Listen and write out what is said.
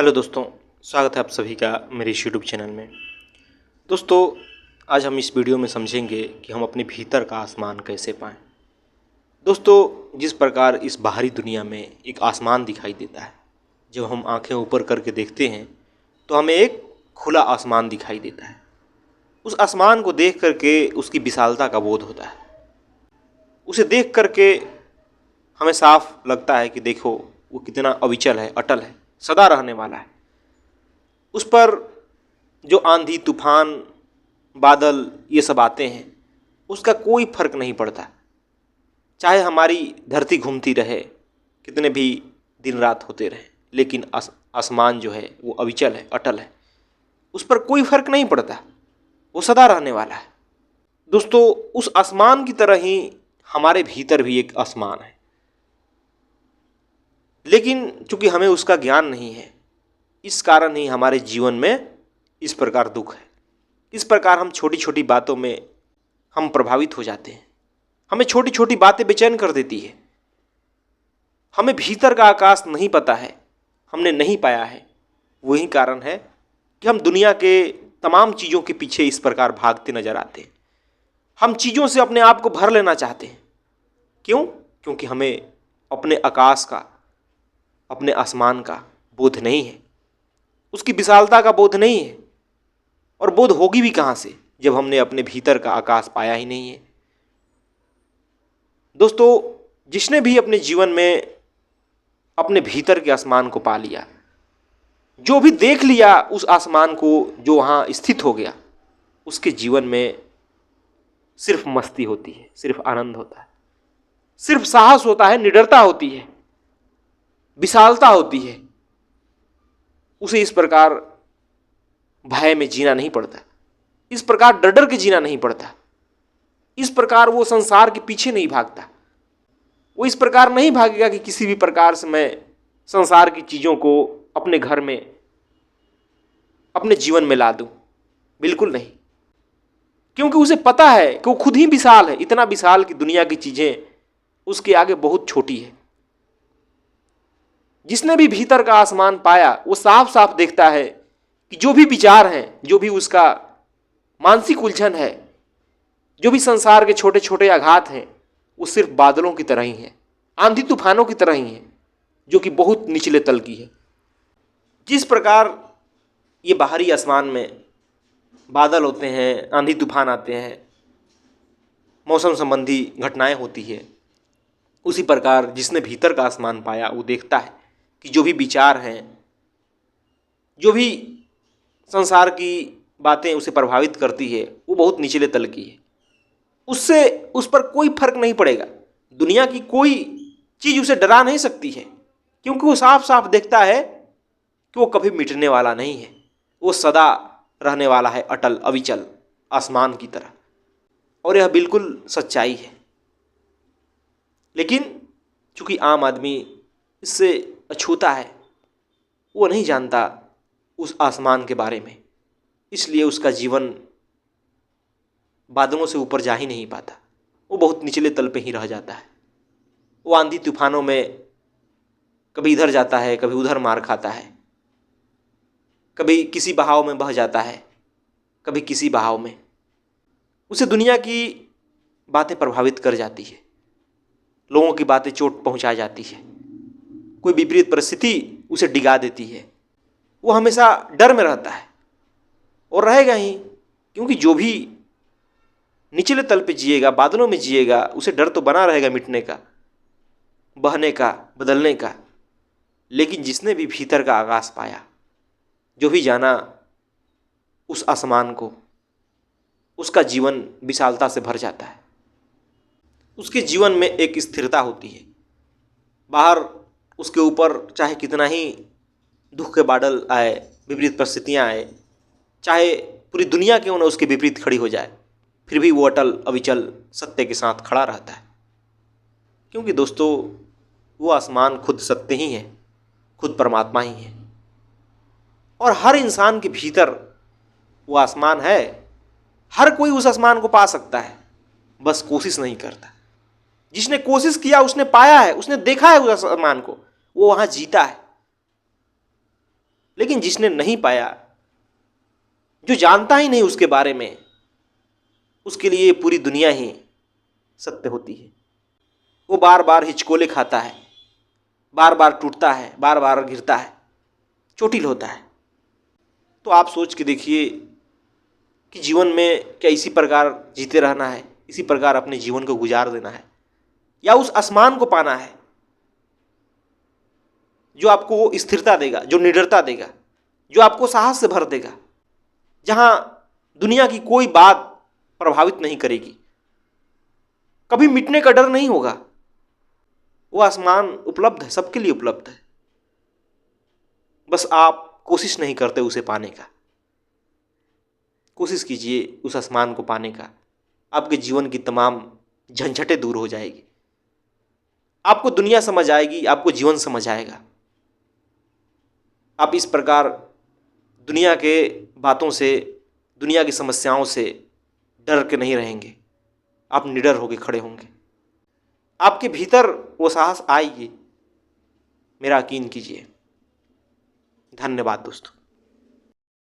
Hello दोस्तों, स्वागत है आप सभी का मेरे इस यूट्यूब चैनल में। दोस्तों, आज हम इस वीडियो में समझेंगे कि हम अपने भीतर का आसमान कैसे पाएं। दोस्तों, जिस प्रकार इस बाहरी दुनिया में एक आसमान दिखाई देता है, जब हम आंखें ऊपर करके देखते हैं तो हमें एक खुला आसमान दिखाई देता है। उस आसमान को देख करके उसकी विशालता का बोध होता है। उसे देख करके हमें साफ लगता है कि देखो वो कितना अविचल है, अटल है, सदा रहने वाला है। उस पर जो आंधी, तूफान, बादल ये सब आते हैं, उसका कोई फर्क नहीं पड़ता। चाहे हमारी धरती घूमती रहे, कितने भी दिन रात होते रहे, लेकिन आसमान जो है वो अविचल है, अटल है। उस पर कोई फर्क नहीं पड़ता, वो सदा रहने वाला है। दोस्तों, उस आसमान की तरह ही हमारे भीतर भी एक आसमान है, लेकिन चूंकि हमें उसका ज्ञान नहीं है, इस कारण ही हमारे जीवन में इस प्रकार दुख है। इस प्रकार हम छोटी छोटी बातों में हम प्रभावित हो जाते हैं। हमें छोटी छोटी बातें बेचैन कर देती है। हमें भीतर का आकाश नहीं पता है, हमने नहीं पाया है। वही कारण है कि हम दुनिया के तमाम चीज़ों के पीछे इस प्रकार भागते नजर आते हैं। हम चीज़ों से अपने आप को भर लेना चाहते हैं। क्यों? क्योंकि हमें अपने आकाश का, अपने आसमान का बोध नहीं है, उसकी विशालता का बोध नहीं है। और बोध होगी भी कहाँ से जब हमने अपने भीतर का आकाश पाया ही नहीं है। दोस्तों, जिसने भी अपने जीवन में अपने भीतर के आसमान को पा लिया, जो भी देख लिया उस आसमान को जो वहाँ स्थित हो गया, उसके जीवन में सिर्फ मस्ती होती है, सिर्फ आनंद होता है, सिर्फ साहस होता है, निडरता होती है, विशालता होती है। उसे इस प्रकार भय में जीना नहीं पड़ता, इस प्रकार डर डर के जीना नहीं पड़ता, इस प्रकार वो संसार के पीछे नहीं भागता। वो इस प्रकार नहीं भागेगा कि किसी भी प्रकार से मैं संसार की चीज़ों को अपने घर में, अपने जीवन में ला दूं। बिल्कुल नहीं, क्योंकि उसे पता है कि वो खुद ही विशाल है, इतना विशाल कि दुनिया की चीज़ें उसके आगे बहुत छोटी है। जिसने भी भीतर का आसमान पाया, वो साफ साफ देखता है कि जो भी विचार हैं, जो भी उसका मानसिक उलझन है, जो भी संसार के छोटे छोटे आघात हैं, वो सिर्फ बादलों की तरह ही हैं, आंधी तूफानों की तरह ही हैं, जो कि बहुत निचले तल की है। जिस प्रकार ये बाहरी आसमान में बादल होते हैं, आंधी तूफान आते हैं, मौसम संबंधी घटनाएं होती है, उसी प्रकार जिसने भीतर का आसमान पाया वो देखता है कि जो भी विचार हैं, जो भी संसार की बातें उसे प्रभावित करती है, वो बहुत निचले तल की है। उससे उस पर कोई फर्क नहीं पड़ेगा। दुनिया की कोई चीज़ उसे डरा नहीं सकती है, क्योंकि वो साफ साफ देखता है कि वो कभी मिटने वाला नहीं है, वो सदा रहने वाला है, अटल अविचल आसमान की तरह। और यह बिल्कुल सच्चाई है। लेकिन चूंकि आम आदमी इससे अछूता है, वो नहीं जानता उस आसमान के बारे में, इसलिए उसका जीवन बादलों से ऊपर जा ही नहीं पाता। वो बहुत निचले तल पे ही रह जाता है। वो आंधी तूफानों में कभी इधर जाता है, कभी उधर मार खाता है, कभी किसी बहाव में बह जाता है, कभी किसी बहाव में। उसे दुनिया की बातें प्रभावित कर जाती है, लोगों की बातें चोट पहुंचा जाती है, कोई विपरीत परिस्थिति उसे डिगा देती है। वो हमेशा डर में रहता है और रहेगा ही, क्योंकि जो भी निचले तल पे जिएगा, बादलों में जिएगा, उसे डर तो बना रहेगा मिटने का, बहने का, बदलने का। लेकिन जिसने भी भीतर का आकाश पाया, जो भी जाना उस आसमान को, उसका जीवन विशालता से भर जाता है। उसके जीवन में एक स्थिरता होती है। बाहर उसके ऊपर चाहे कितना ही दुख के बादल आए, विपरीत परिस्थितियाँ आए, चाहे पूरी दुनिया क्यों न उसके विपरीत खड़ी हो जाए, फिर भी वो अटल अविचल सत्य के साथ खड़ा रहता है। क्योंकि दोस्तों, वो आसमान खुद सत्य ही है, खुद परमात्मा ही है। और हर इंसान के भीतर वो आसमान है। हर कोई उस आसमान को पा सकता है, बस कोशिश नहीं करता। जिसने कोशिश किया उसने पाया है, उसने देखा है उस आसमान को, वो वहाँ जीता है। लेकिन जिसने नहीं पाया, जो जानता ही नहीं उसके बारे में, उसके लिए पूरी दुनिया ही सत्य होती है। वो बार बार हिचकोले खाता है, बार बार टूटता है, बार बार गिरता है, चोटिल होता है। तो आप सोच के देखिए कि जीवन में क्या इसी प्रकार जीते रहना है, इसी प्रकार अपने जीवन को गुजार देना है, या उस आसमान को पाना है जो आपको वो स्थिरता देगा, जो निडरता देगा, जो आपको साहस से भर देगा, जहां दुनिया की कोई बात प्रभावित नहीं करेगी, कभी मिटने का डर नहीं होगा। वो आसमान उपलब्ध है, सबके लिए उपलब्ध है। बस आप कोशिश नहीं करते उसे पाने का। कोशिश कीजिए उस आसमान को पाने का, आपके जीवन की तमाम झंझटें दूर हो जाएगी, आपको दुनिया समझ आएगी, आपको जीवन समझ आएगा। आप इस प्रकार दुनिया के बातों से, दुनिया की समस्याओं से डर के नहीं रहेंगे, आप निडर होकर खड़े होंगे। आपके भीतर वो साहस आएगी, मेरा यकीन कीजिए। धन्यवाद दोस्तों।